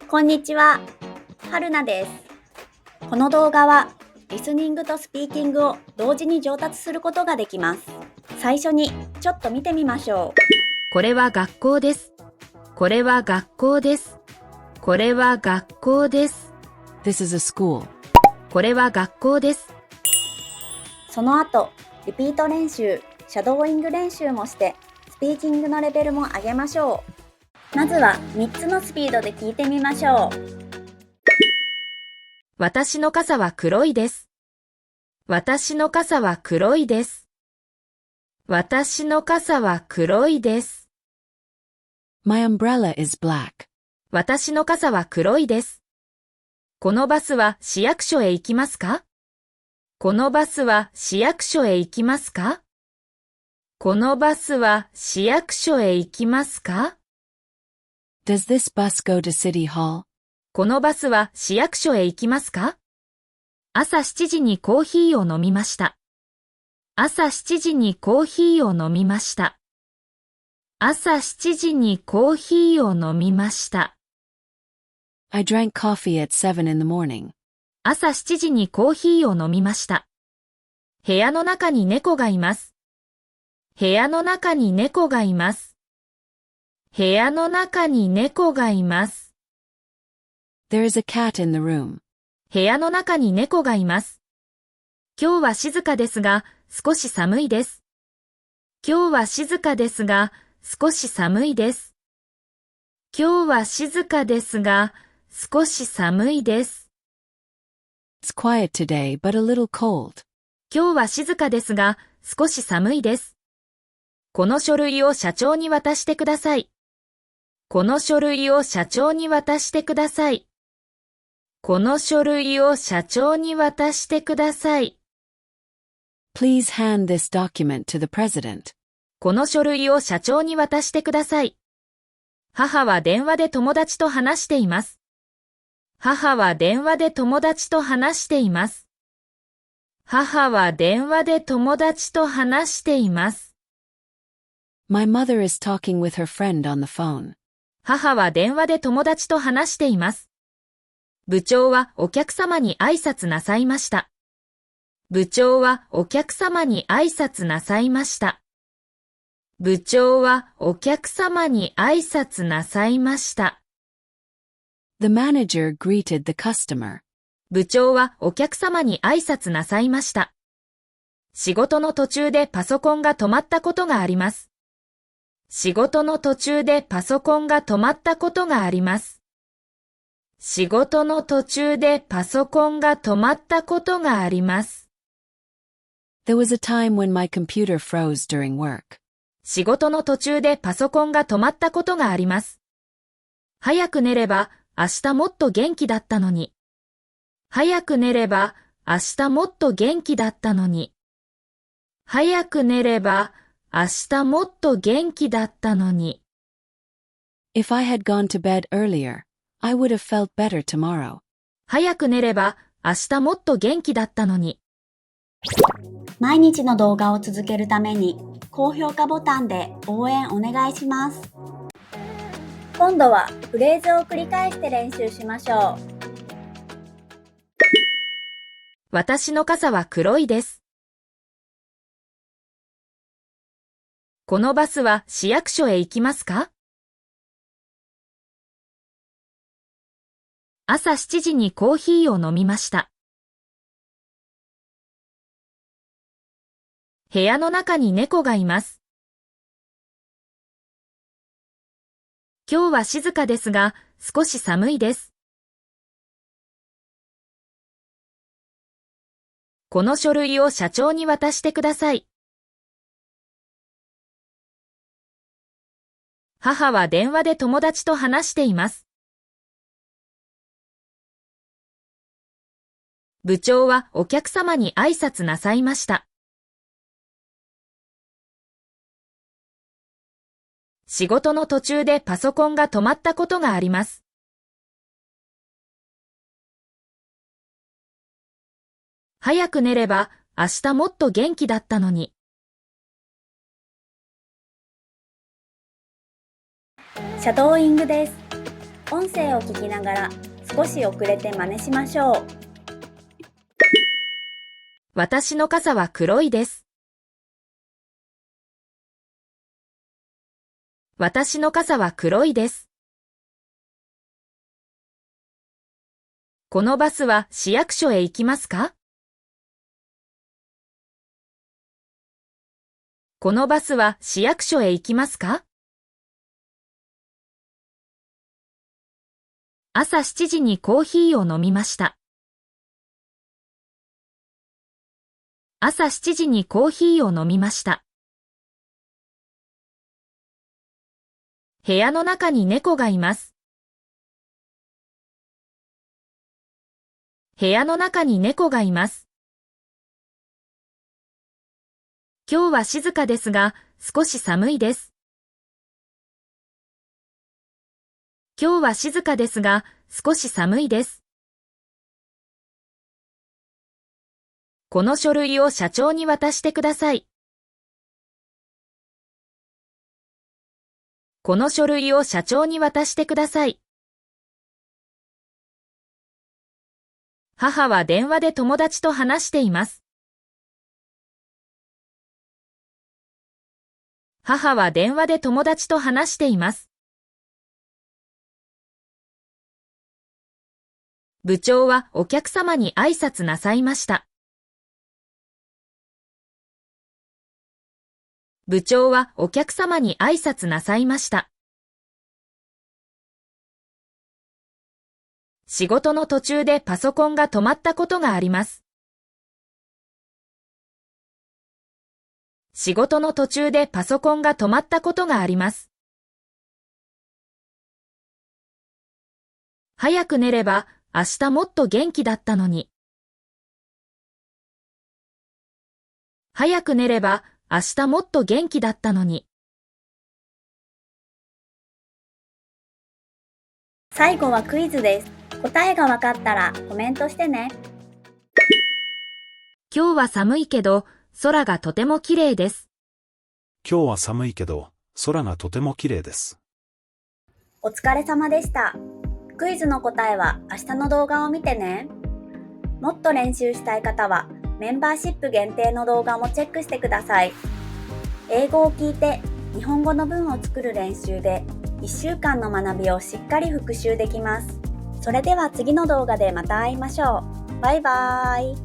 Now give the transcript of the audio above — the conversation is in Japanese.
こんにちは、はるなです。この動画はリスニングとスピーキングを同時に上達することができます。最初にちょっと見てみましょう。これは学校です。これは学校です。これは学校です。This is a school. これは学校です。その後、リピート練習、シャドーイング練習もしてスピーキングのレベルも上げましょう。まずは3つのスピードで聞いてみましょう。私の傘は黒いです。私の傘は黒いです。私の傘は黒いです。My umbrella is black. 私の傘は黒いです。このバスは市役所へ行きますか？このバスは市役所へ行きますか？このバスは市役所へ行きますか？ Does this bus go to City Hall? このバスは市役所へ行きますか？朝7時にコーヒーを飲みました。朝7時にコーヒーを飲みました。朝7時にコーヒーを飲みました。I drank coffee at 7 in the morning. 朝7時にコーヒーを飲みました。部屋の中に猫がいます。部屋の中に猫がいます。部屋の中に猫がいます。There is a cat in the room. 部屋の中に猫がいます。今日は静かですが、少し寒いです。今日は静かですが、少し寒いです。今日は静かですが、少し寒いです。It's quiet today but a little cold. 今日は静かですが、少し寒いです。この書類を社長に渡してください。この書類を社長に渡してください。この書類を社長に渡してください。Please hand this document to the president. この書類を社長に渡してください。母は電話で友達と話しています。母は電話で友達と話しています。母は電話で友達と話しています。My mother is talking with her friend on the phone. 母は電話で友達と話しています。部長はお客様に挨拶なさいました。部長はお客様に挨拶なさいました。部長はお客様に挨拶なさいました。The manager greeted the customer. 部長はお客様に挨拶なさいました。仕事の途中でパソコンが止まったことがあります。仕事の途中でパソコンが止まったことがあります。仕事の途中でパソコンが止まったことがあります。There was a time when my computer froze during work. 仕事の途中でパソコンが止まったことがあります。早く寝れば明日もっと元気だったのに。早く寝れば明日もっと元気だったのに。早く寝れば明日もっと元気だったのに。If I had gone to bed earlier, I would have felt better tomorrow. 早く寝れば明日もっと元気だったのに。毎日の動画を続けるために高評価ボタンで応援お願いします。今度はフレーズを繰り返して練習しましょう。私の傘は黒いです。このバスは市役所へ行きますか？朝7時にコーヒーを飲みました。部屋の中に猫がいます。今日は静かですが、少し寒いです。この書類を社長に渡してください。母は電話で友達と話しています。部長はお客様に挨拶なさいました。仕事の途中でパソコンが止まったことがあります。早く寝れば明日もっと元気だったのに。シャドーイングです。音声を聞きながら少し遅れて真似しましょう。私の傘は黒いです。私の傘は黒いです。このバスは市役所へ行きますか？このバスは市役所へ行きますか？朝7時にコーヒーを飲みました。朝7時にコーヒーを飲みました。部屋の中に猫がいます。部屋の中に猫がいます。今日は静かですが、少し寒いです。今日は静かですが、少し寒いです。この書類を社長に渡してください。この書類を社長に渡してください。母は電話で友達と話しています。母は電話で友達と話しています。部長はお客様に挨拶なさいました。部長はお客様に挨拶なさいました。仕事の途中でパソコンが止まったことがあります。仕事の途中でパソコンが止まったことがあります。早く寝れば明日もっと元気だったのに。早く寝れば明日もっと元気だったのに。最後はクイズです。答えがわかったらコメントしてね。今日は寒いけど、空がとても綺麗です。今日は寒いけど、空がとても綺麗です。お疲れ様でした。クイズの答えは明日の動画を見てね。もっと練習したい方はメンバーシップ限定の動画もチェックしてください。英語を聞いて日本語の文を作る練習で1週間の学びをしっかり復習できます。それでは次の動画でまた会いましょう。バイバーイ。